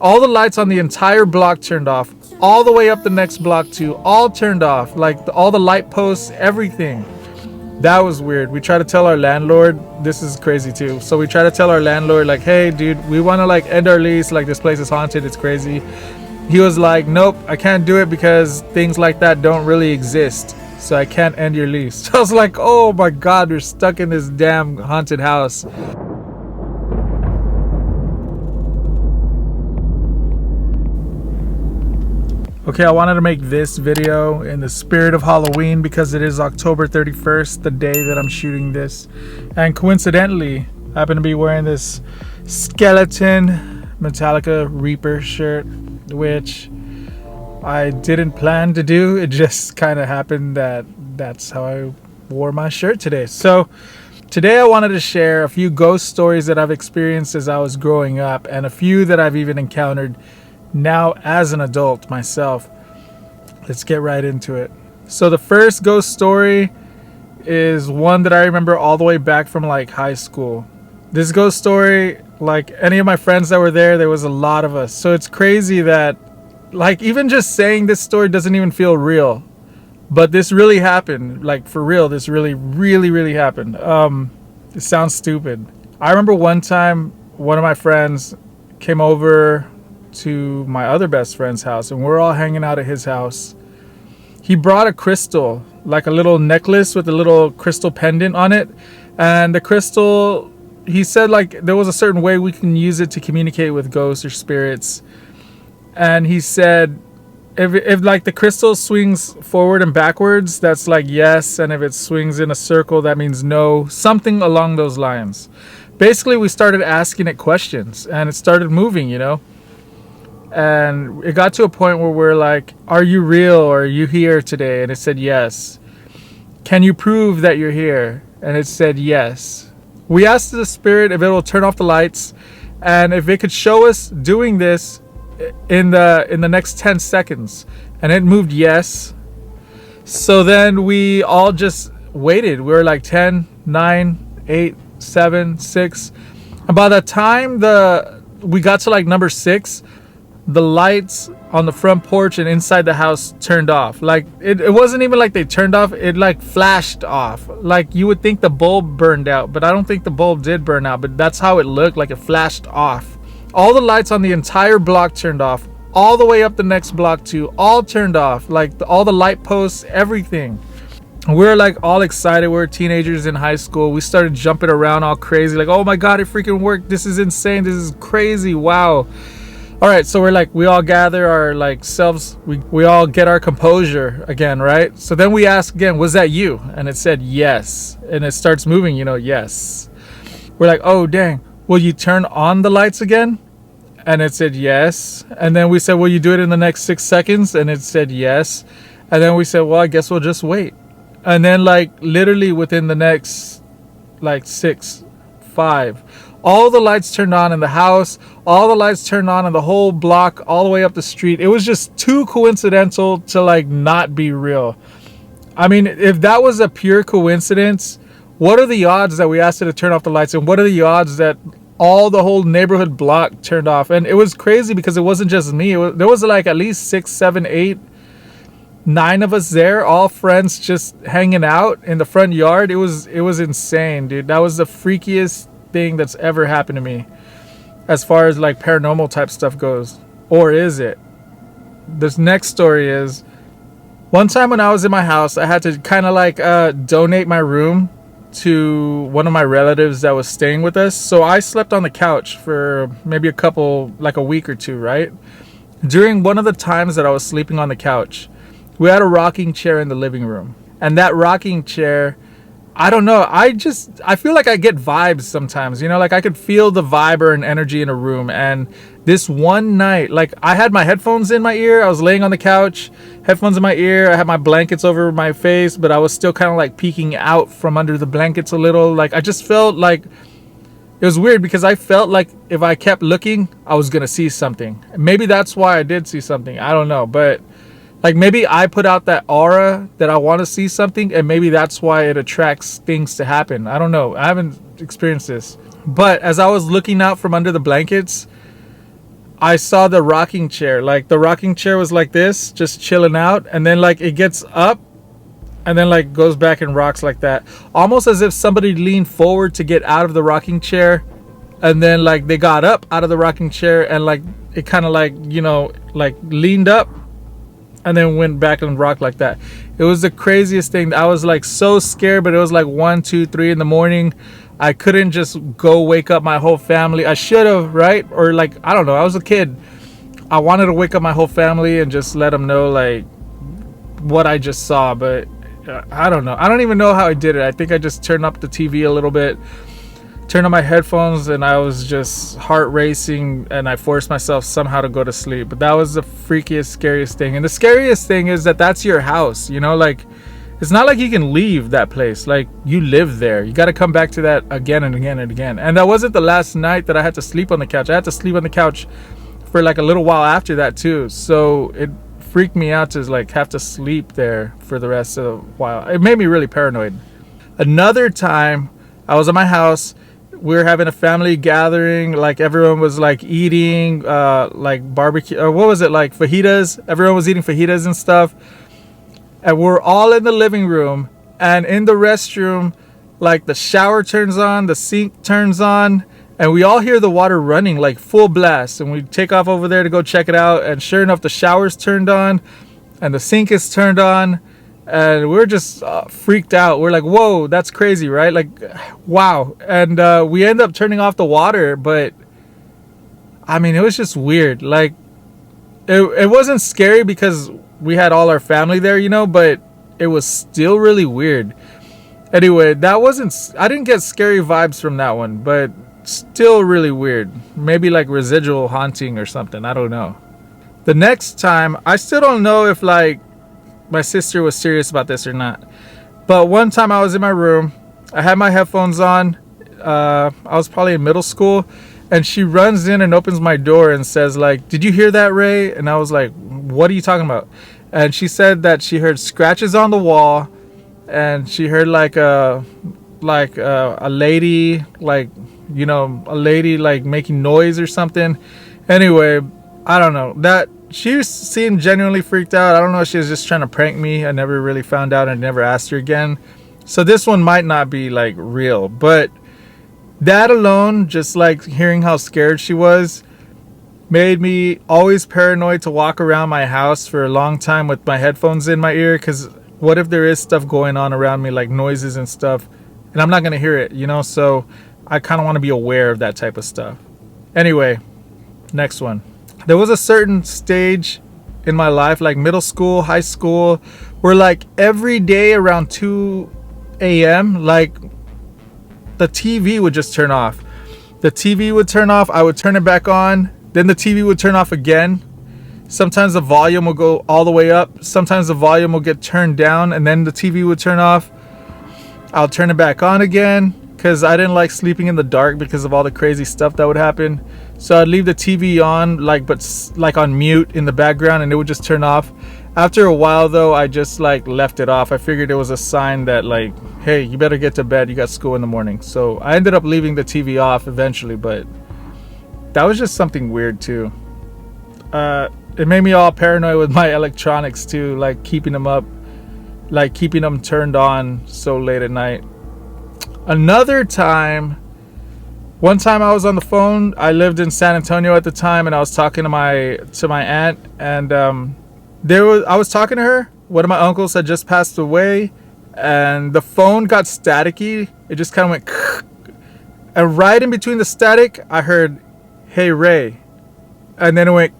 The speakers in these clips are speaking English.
All the lights on the entire block turned off. All the way up the next block too. All turned off. Like all the light posts, everything. That was weird. We tried to tell our landlord. This is crazy too. So we tried to tell our landlord like, hey dude, we want to like end our lease. Like this place is haunted. It's crazy. He was like, nope, I can't do it because things like that don't really exist. So I can't end your lease. So I was like, oh my God, we're stuck in this damn haunted house. Okay, I wanted to make this video in the spirit of Halloween because it is October 31st, the day that I'm shooting this. And coincidentally, I happen to be wearing this skeleton Metallica Reaper shirt, which I didn't plan to do. It just kind of happened that that's how I wore my shirt today. So today I wanted to share a few ghost stories that I've experienced as I was growing up and a few that I've even encountered now as an adult myself. Let's get right into it. So the first ghost story is one that I remember all the way back from like high school. This ghost story, like any of my friends that were there was a lot of us. So it's crazy that like even just saying this story doesn't even feel real. But this really happened. Like for real, this really happened. It sounds stupid. I remember one time one of my friends came over to my other best friend's house and we're all hanging out at his house. He brought a crystal, like a little necklace with a little crystal pendant on it, and the crystal, he said like there was a certain way we can use it to communicate with ghosts or spirits. And he said if like the crystal swings forward and backwards, that's like yes, and if it swings in a circle, that means no, something along those lines. Basically we started asking it questions and it started moving, you know. And it got to a point where we're like, are you real or are you here today? And it said yes. Can you prove that you're here? And it said yes. We asked the spirit if it will turn off the lights and if it could show us doing this in the next 10 seconds. And it moved yes. So then we all just waited. We were like 10, 9, 8, 7, 6. And by the time we got to like number 6, the lights on the front porch and inside the house turned off. Like it wasn't even like they turned off, it like flashed off. Like you would think the bulb burned out, but I don't think the bulb did burn out, but that's how it looked, like it flashed off. All the lights on the entire block turned off. All the way up the next block too, all turned off. Like all the light posts, everything. We were like all excited. We were teenagers in high school. We started jumping around all crazy, like, oh my God, it freaking worked. This is insane. This is crazy. Wow. All right, so we're like, we all gather our like selves, we all get our composure again, right? So then we ask again, was that you? And it said yes. And it starts moving, you know, yes. We're like, oh dang, will you turn on the lights again? And it said yes. And then we said, will you do it in the next 6 seconds? And it said yes. And then we said, well, I guess we'll just wait. And then like literally within the next like 6, 5, all the lights turned on in the house, all the lights turned on in the whole block, all the way up the street. It was just too coincidental to like not be real. I mean, if that was a pure coincidence, what are the odds that we asked it to turn off the lights? And what are the odds that the whole neighborhood block turned off? And it was crazy because it wasn't just me. There was like at least 6, 7, 8, 9 of us there, all friends just hanging out in the front yard. It was insane, dude. That was the freakiest thing that's ever happened to me as far as like paranormal type stuff goes. Or is it? This next story is one time when I was in my house, I had to kind of like donate my room to one of my relatives that was staying with us. So I slept on the couch for maybe a week or two, right? During one of the times that I was sleeping on the couch, we had a rocking chair in the living room. And that rocking chair, I don't know, I feel like I get vibes sometimes, you know, like I could feel the vibe or an energy in a room. And this one night, like I had my headphones in my ear, I was laying on the couch, headphones in my ear, I had my blankets over my face, but I was still kind of like peeking out from under the blankets a little. Like I just felt like, it was weird because I felt like if I kept looking, I was going to see something. Maybe that's why I did see something, I don't know, but like maybe I put out that aura that I want to see something, and maybe that's why it attracts things to happen. I don't know. I haven't experienced this. But as I was looking out from under the blankets, I saw the rocking chair. Like the rocking chair was like this, just chilling out, and then like it gets up and then like goes back and rocks like that. Almost as if somebody leaned forward to get out of the rocking chair, and then like they got up out of the rocking chair and like it kind of like, you know, like leaned up and then went back and rocked like that. It was the craziest thing. I was like so scared, but it was like 1, 2, 3 in the morning. I couldn't just go wake up my whole family. I should have, right? Or like, I don't know. I was a kid. I wanted to wake up my whole family and just let them know like what I just saw. But I don't know. I don't even know how I did it. I think I just turned up the TV a little bit, turned on my headphones, and I was just heart racing, and I forced myself somehow to go to sleep. But that was the freakiest, scariest thing. And the scariest thing is that that's your house, you know, like it's not like you can leave that place. Like you live there. You got to come back to that again and again and again. And that wasn't the last night that I had to sleep on the couch. I had to sleep on the couch for like a little while after that too. So it freaked me out to like have to sleep there for the rest of the while. It made me really paranoid. Another time I was at my house, we were having a family gathering, like everyone was like eating like barbecue, or what was it, like fajitas. Everyone was eating fajitas and stuff, and we're all in the living room, and in the restroom, like the shower turns on, the sink turns on, and we all hear the water running like full blast. And we take off over there to go check it out, and sure enough, the shower's turned on and the sink is turned on, and we're just freaked out. We're like, whoa, that's crazy, right? Like, wow. And we end up turning off the water, but I mean, it was just weird. Like it wasn't scary because we had all our family there, you know, but it was still really weird. Anyway, I didn't get scary vibes from that one, but still really weird. Maybe like residual haunting or something. I don't know. The next time, I still don't know if like my sister was serious about this or not. But one time I was in my room, I had my headphones on. I was probably in middle school, and she runs in and opens my door and says like, "Did you hear that, Ray?" And I was like, "What are you talking about?" And she said that she heard scratches on the wall, and she heard like a lady, like, you know, a lady like making noise or something. Anyway, I don't know. That she seemed genuinely freaked out. I don't know if she was just trying to prank me. I never really found out. I never asked her again. So this one might not be like real, but that alone, just like hearing how scared she was, made me always paranoid to walk around my house for a long time with my headphones in my ear. Because what if there is stuff going on around me, like noises and stuff, and I'm not going to hear it, you know? So I kind of want to be aware of that type of stuff. Anyway, next one. There was a certain stage in my life, like middle school, high school, where like every day around 2 a.m., like the TV would just turn off. The TV would turn off. I would turn it back on. Then the TV would turn off again. Sometimes the volume will go all the way up. Sometimes the volume will get turned down, and then the TV would turn off. I'll turn it back on again because I didn't like sleeping in the dark because of all the crazy stuff that would happen. So I'd leave the TV on, but on mute in the background, and it would just turn off. After a while, though, I just like left it off. I figured it was a sign that like, hey, you better get to bed. You got school in the morning. So I ended up leaving the TV off eventually, but that was just something weird too. It made me all paranoid with my electronics too, like keeping them up, like keeping them turned on so late at night. Another time, one time I was on the phone. I lived in San Antonio at the time, and I was talking to my aunt, and I was talking to her. One of my uncles had just passed away, and the phone got staticky. It just kind of went, and right in between the static, I heard, "Hey, Ray," and then it went,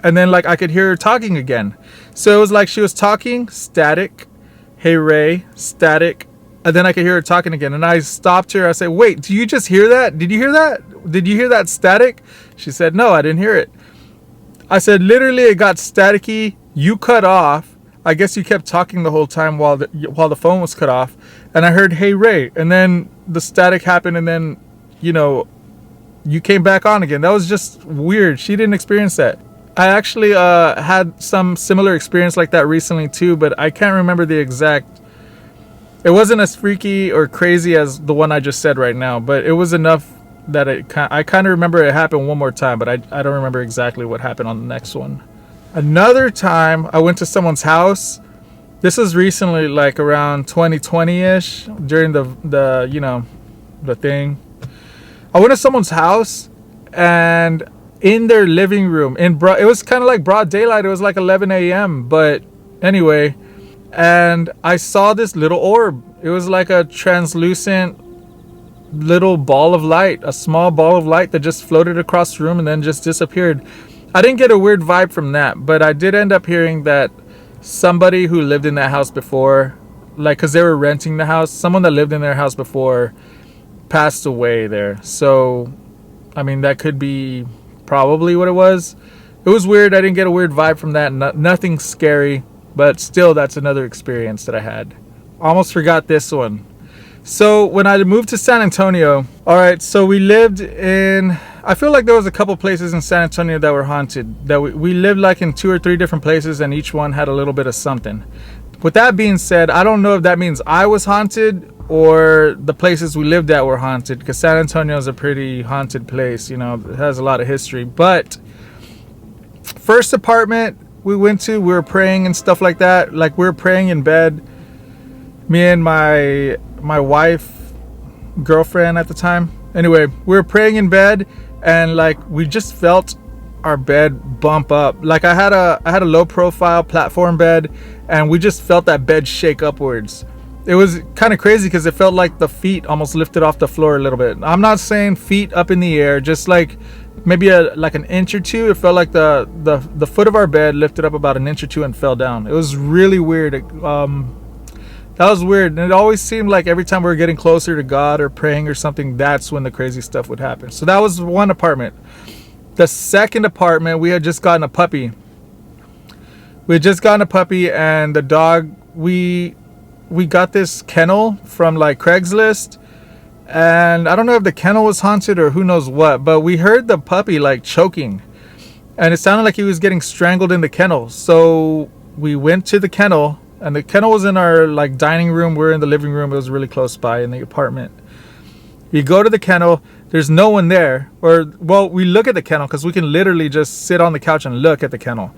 and then like I could hear her talking again. So it was like she was talking, static, "Hey, Ray," static. And then I could hear her talking again. And I stopped her. I said, "Wait, do you just hear that? Did you hear that? Did you hear that static?" She said, "No, I didn't hear it." I said, "Literally, it got staticky. You cut off. I guess you kept talking the whole time while the phone was cut off. And I heard, 'Hey, Ray.' And then the static happened. And then, you know, you came back on again." That was just weird. She didn't experience that. I actually had some similar experience like that recently too. But I can't remember the exact. It wasn't as freaky or crazy as the one I just said right now, but it was enough that I kind of remember it happened one more time, but I don't remember exactly what happened on the next one. Another time I went to someone's house. This was recently, like around 2020-ish, during the you know, the thing. I went to someone's house, and in their living room, it was kind of like broad daylight. It was like 11 a.m. But anyway, and I saw this little orb. It was like a translucent little ball of light, a small ball of light that just floated across the room and then just disappeared. I didn't get a weird vibe from that, but I did end up hearing that somebody who lived in that house before, like, because they were renting the house, someone that lived in their house before passed away there. So, I mean, that could be probably what it was. It was weird. I didn't get a weird vibe from that. Nothing scary, but still, that's another experience that I had. Almost forgot this one. So when I moved to San Antonio, all right, so we lived in, I feel like there was a couple places in San Antonio that were haunted. That we lived like in 2 or 3 different places, and each one had a little bit of something. With that being said, I don't know if that means I was haunted or the places we lived at were haunted, because San Antonio is a pretty haunted place. You know, it has a lot of history. But first apartment we went to, we were praying and stuff like that. Like, we were praying in bed. Me and my wife, girlfriend at the time. Anyway, we were praying in bed, and like we just felt our bed bump up. Like I had a low profile platform bed, and we just felt that bed shake upwards. It was kind of crazy because it felt like the feet almost lifted off the floor a little bit. I'm not saying feet up in the air, just like maybe like an inch or two. It felt like the foot of our bed lifted up about an inch or two and fell down. It was really weird. That was weird. And it always seemed like every time we were getting closer to God or praying or something, that's when the crazy stuff would happen. So that was one apartment. The second apartment, we had just gotten a puppy. We had just gotten a puppy, and the dog, we got this kennel from like Craigslist. And I don't know if the kennel was haunted or who knows what, but we heard the puppy like choking. And it sounded like he was getting strangled in the kennel. So we went to the kennel. And the kennel was in our like dining room. We're in the living room. It was really close by in the apartment. You go to the kennel. There's no one there. Or, well, we look at the kennel because we can literally just sit on the couch and look at the kennel.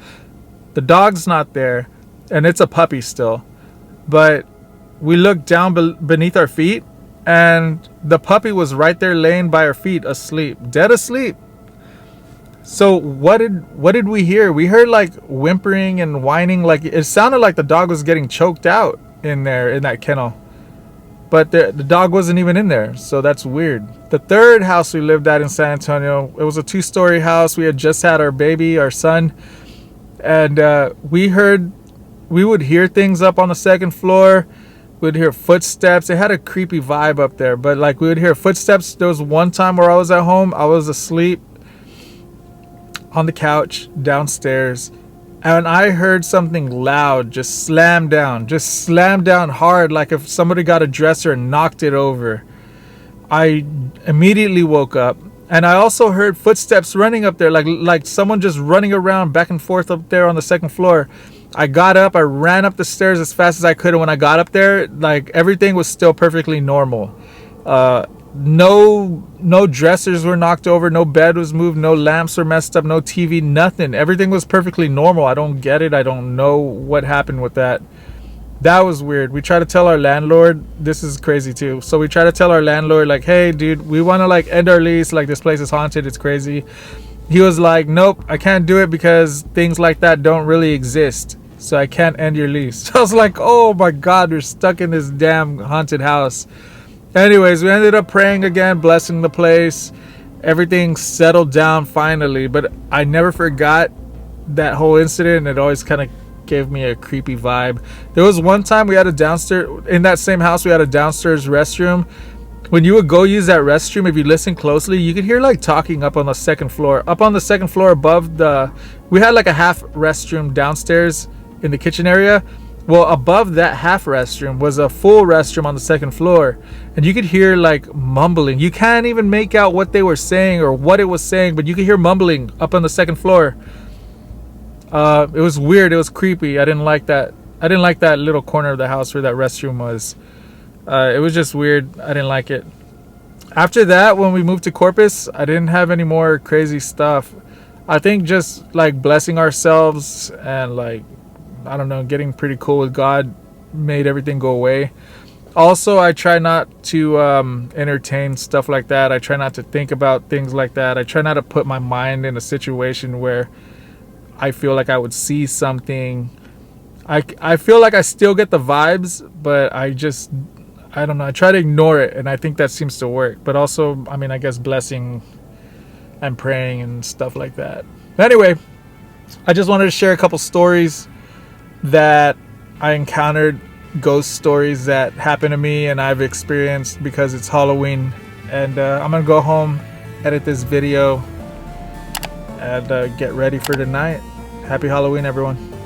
The dog's not there. And it's a puppy still. But we look down beneath our feet. And the puppy was right there laying by our feet asleep. Dead asleep. So what did we hear? We heard like whimpering and whining. Like it sounded like the dog was getting choked out in there in that kennel. But the dog wasn't even in there. So that's weird. The third house we lived at in San Antonio, it was a 2-story house. We had just had our baby, our son. And we would hear things up on the second floor. We'd hear footsteps. It had a creepy vibe up there. But like we would hear footsteps. There was one time where I was at home. I was asleep on the couch downstairs, and I heard something loud just slam down hard, like if somebody got a dresser and knocked it over. I immediately woke up, and I also heard footsteps running up there, like someone just running around back and forth up there on the second floor. I got up, I ran up the stairs as fast as I could, and when I got up there, like everything was still perfectly normal. No dressers were knocked over, no bed was moved, no lamps were messed up, no TV, nothing. Everything was perfectly normal. I don't get it. I don't know what happened with that. That was weird. We tried to tell our landlord, this is crazy too. So we tried to tell our landlord, like, hey dude, we want to like end our lease, like this place is haunted, it's crazy. He was like, nope, I can't do it because things like that don't really exist, so I can't end your lease. So I was like, oh my god, we're stuck in this damn haunted house. Anyways, we ended up praying again, blessing the place. Everything settled down finally, but I never forgot that whole incident. It always kind of gave me a creepy vibe. There was one time we had a downstairs, in that same house, we had a downstairs restroom. When you would go use that restroom, if you listen closely, you could hear like talking up on the second floor. Up on the second floor above we had like a half restroom downstairs in the kitchen area. Well, above that half restroom was a full restroom on the second floor. And you could hear like mumbling. You can't even make out what they were saying or what it was saying, but you could hear mumbling up on the second floor. It was weird. It was creepy. I didn't like that. I didn't like that little corner of the house where that restroom was. It was just weird. I didn't like it. After that, when we moved to Corpus, I didn't have any more crazy stuff. I think just like blessing ourselves and like, I don't know, getting pretty cool with God made everything go away. Also, I try not to entertain stuff like that. I try not to think about things like that. I try not to put my mind in a situation where I feel like I would see something. I feel like I still get the vibes, but I don't know. I try to ignore it, and I think that seems to work. But also, I mean, I guess blessing and praying and stuff like that. Anyway, I just wanted to share a couple stories that I encountered, ghost stories that happened to me and I've experienced because it's Halloween. And I'm gonna go home, edit this video, and get ready for tonight. Happy Halloween, everyone.